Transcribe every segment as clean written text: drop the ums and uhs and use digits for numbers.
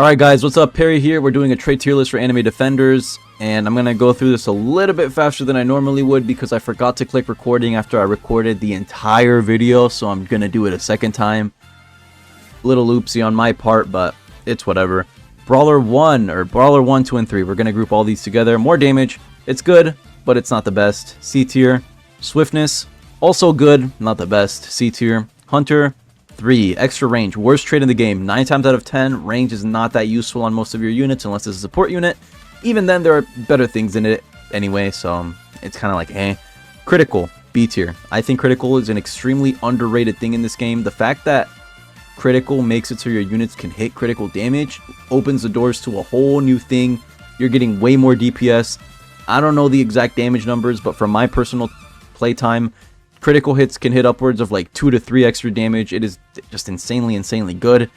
Alright guys, what's up? Perry here. We're doing a trade tier list for anime defenders, and I'm gonna go through this a little bit faster than I normally would because I forgot to click recording after I recorded the entire video, so I'm gonna do it a second time. Little oopsie on my part, but it's whatever. Brawler 1, or Brawler 1, 2, and 3. We're gonna group all these together. More damage. It's good, but it's not the best. C tier. Swiftness. Also good, not the best. C tier. Hunter. 3. Extra range. Worst trait in the game. 9 times out of 10, range is not that useful on most of your units unless it's a support unit. Even then, there are better things in it anyway, so it's kind of like, eh. Critical. B tier. I think critical is an extremely underrated thing in this game. The fact that critical makes it so your units can hit critical damage opens the doors to a whole new thing. You're getting way more DPS. I don't know the exact damage numbers, but from my personal playtime, critical hits can hit upwards of like 2 to 3 extra damage. It is just insanely good.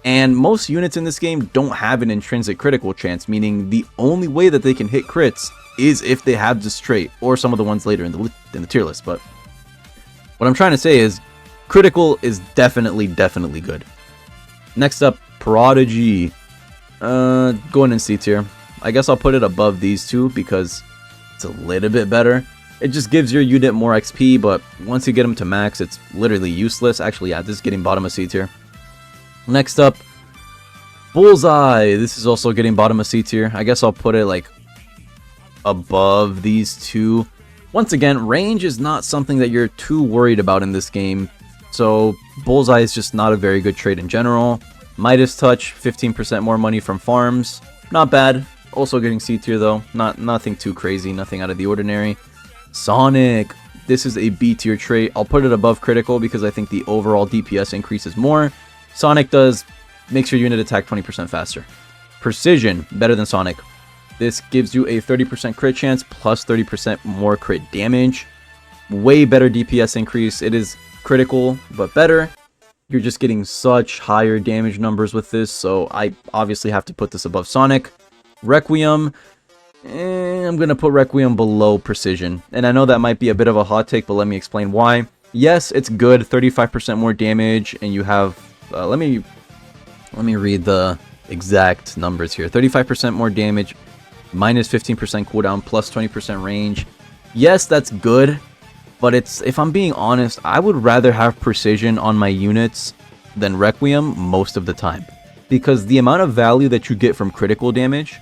And most units in this game don't have an intrinsic critical chance, meaning the only way that they can hit crits is if they have this trait, or some of the ones later in the tier list. But what I'm trying to say is, critical is definitely good. Next up, Prodigy. Going in C tier. I guess I'll put it above these two because it's a little bit better. It just gives your unit more XP, but once you get them to max, it's literally useless. Actually, yeah, this is getting bottom of C tier. Next up, Bullseye. This is also getting bottom of C tier. I guess I'll put it like above these two. Once again, range is not something that you're too worried about in this game. So Bullseye is just not a very good trait in general. Midas Touch, 15% more money from farms. Not bad. Also getting C tier though. Nothing too crazy, nothing out of the ordinary. Sonic. This is a B tier trait. I'll put it above critical because I think the overall DPS increases more. Sonic makes your unit attack 20% faster. Precision, better than Sonic. This gives you a 30% crit chance plus 30% more crit damage. Way better DPS increase. It is critical, but better. You're just getting such higher damage numbers with this, so I obviously have to put this above Sonic. Requiem. I'm going to put Requiem below Precision. And I know that might be a bit of a hot take, but let me explain why. Yes, it's good. 35% more damage, and you have... let me read the exact numbers here. 35% more damage, minus 15% cooldown, plus 20% range. Yes, that's good, but if I'm being honest, I would rather have Precision on my units than Requiem most of the time. Because the amount of value that you get from critical damage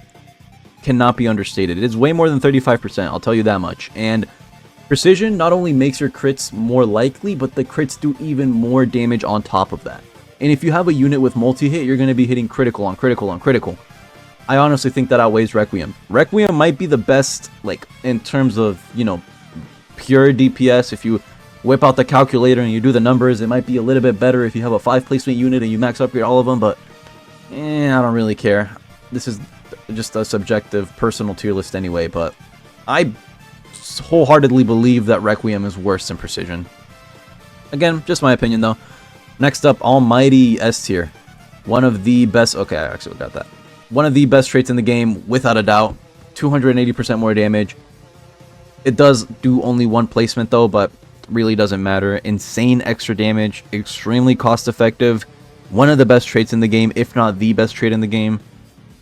cannot be understated. It is way more than 35%, I'll tell you that much. And Precision not only makes your crits more likely, but the crits do even more damage on top of that. And if you have a unit with multi-hit, you're going to be hitting critical on critical on critical. I honestly think that outweighs Requiem. Requiem might be the best, like, in terms of, you know, pure DPS. If you whip out the calculator and you do the numbers, it might be a little bit better if you have a 5 placement unit and you max upgrade all of them, but I don't really care. This is just a subjective personal tier list anyway, but I wholeheartedly believe that Requiem is worse than Precision. Again, just my opinion though. Next up, Almighty S tier. One of the best... Okay, I actually got that. One of the best traits in the game, without a doubt. 280% more damage. It does do only one placement though, but really doesn't matter. Insane extra damage. Extremely cost effective. One of the best traits in the game, if not the best trait in the game.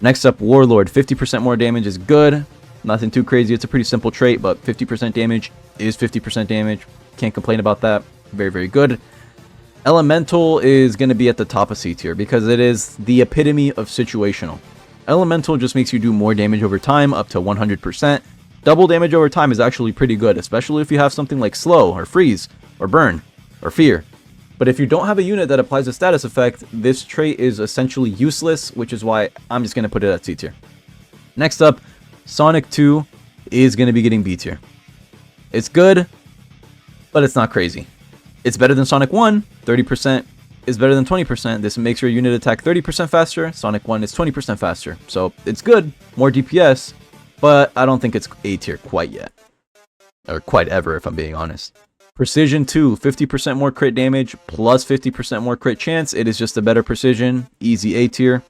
Next up, Warlord. 50% more damage is good. Nothing too crazy. It's a pretty simple trait, but 50% damage is 50% damage. Can't complain about that. Very good. Elemental is going to be at the top of C tier because it is the epitome of situational. Elemental just makes you do more damage over time, up to 100%. Double damage over time is actually pretty good, especially if you have something like Slow, or Freeze, or Burn, or Fear. But if you don't have a unit that applies a status effect, this trait is essentially useless, which is why I'm just going to put it at C tier. Next up, Sonic 2 is going to be getting B tier. It's good, but it's not crazy. It's better than Sonic 1, 30% is better than 20%. This makes your unit attack 30% faster. Sonic 1 is 20% faster. So it's good, more DPS, but I don't think it's A tier quite yet. Or quite ever, if I'm being honest. Precision 2, 50% more crit damage, plus 50% more crit chance. It is just a better Precision, easy A tier.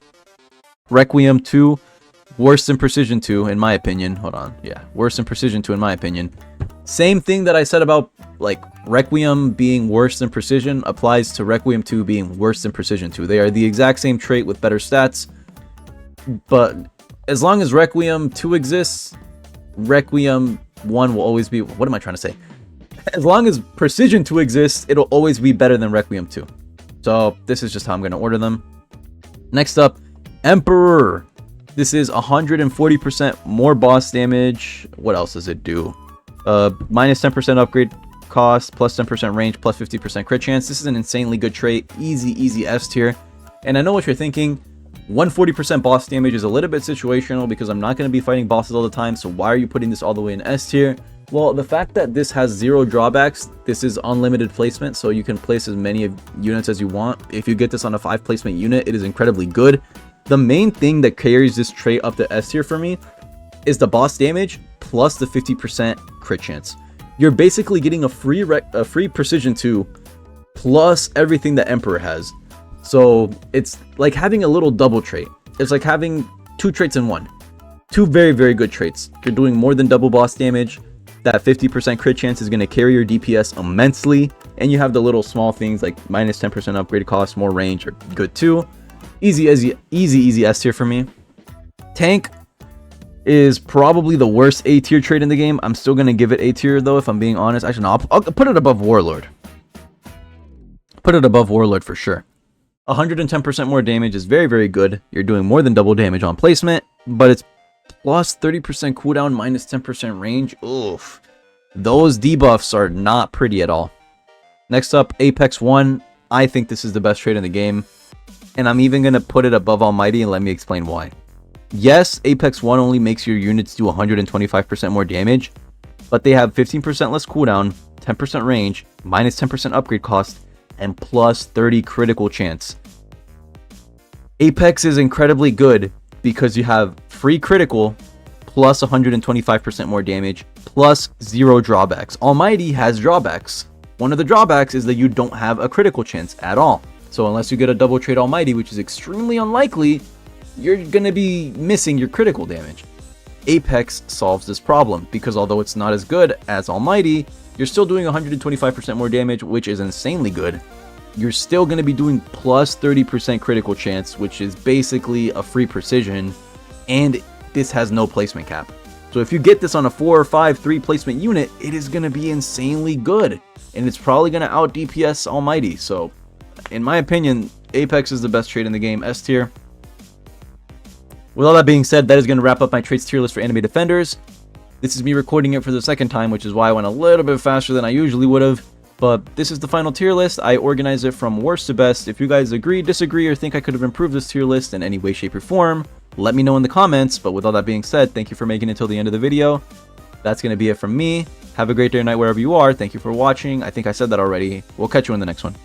Requiem 2, worse than Precision 2, in my opinion. Hold on, yeah, worse than Precision 2, in my opinion. Same thing that I said about, like, Requiem being worse than Precision applies to Requiem 2 being worse than Precision 2. They are the exact same trait with better stats. But as long as Requiem 2 exists, Requiem 1 will always be... What am I trying to say? As long as Precision 2 exists, it'll always be better than Requiem 2. So this is just how I'm going to order them. Next up, Emperor. This is 140% more boss damage. What else does it do? Minus 10% upgrade cost, plus 10% range, plus 50% crit chance. This is an insanely good trait. Easy S tier. And I know what you're thinking. 140% boss damage is a little bit situational because I'm not going to be fighting bosses all the time. So why are you putting this all the way in S tier? Well, the fact that this has 0 drawbacks, this is unlimited placement, so you can place as many units as you want. If you get this on a 5 placement unit, it is incredibly good. The main thing that carries this trait up to S tier for me is the boss damage plus the 50% crit chance. You're basically getting a free Precision 2 plus everything that Emperor has. So it's like having a little double trait. It's like having 2 traits in one. 2 very good traits. You're doing more than double boss damage. That 50% crit chance is going to carry your DPS immensely. And you have the little small things like minus 10% upgrade cost, more range are good too. Easy S tier for me. Tank is probably the worst A tier trait in the game. I'm still going to give it A tier though, if I'm being honest. Actually, no, I'll put it above Warlord. Put it above Warlord for sure. 110% more damage is very good. You're doing more than double damage on placement, but it's plus 30% cooldown, minus 10% range. Oof. Those debuffs are not pretty at all. Next up, Apex 1. I think this is the best trait in the game. And I'm even going to put it above Almighty, and let me explain why. Yes, Apex 1 only makes your units do 125% more damage, but they have 15% less cooldown, 10% range, minus 10% upgrade cost, and plus 30 critical chance. Apex is incredibly good because you have free critical plus 125% more damage plus 0 drawbacks. Almighty has drawbacks. One of the drawbacks is that you don't have a critical chance at all. So unless you get a double trait Almighty, which is extremely unlikely, you're going to be missing your critical damage. Apex solves this problem because although it's not as good as Almighty, you're still doing 125% more damage, which is insanely good. You're still going to be doing plus 30% critical chance, which is basically a free Precision, and this has no placement cap. So if you get this on a 4 or 5 3 placement unit, it is going to be insanely good, and it's probably going to out DPS Almighty. So in my opinion, Apex is the best trait in the game, S tier. With all that being said, that is going to wrap up my traits tier list for Anime Defenders. This is me recording it for the second time, which is why I went a little bit faster than I usually would have. But this is the final tier list. I organized it from worst to best. If you guys agree, disagree, or think I could have improved this tier list in any way, shape, or form, let me know in the comments. But with all that being said, thank you for making it till the end of the video. That's going to be it from me. Have a great day or night wherever you are. Thank you for watching. I think I said that already. We'll catch you in the next one.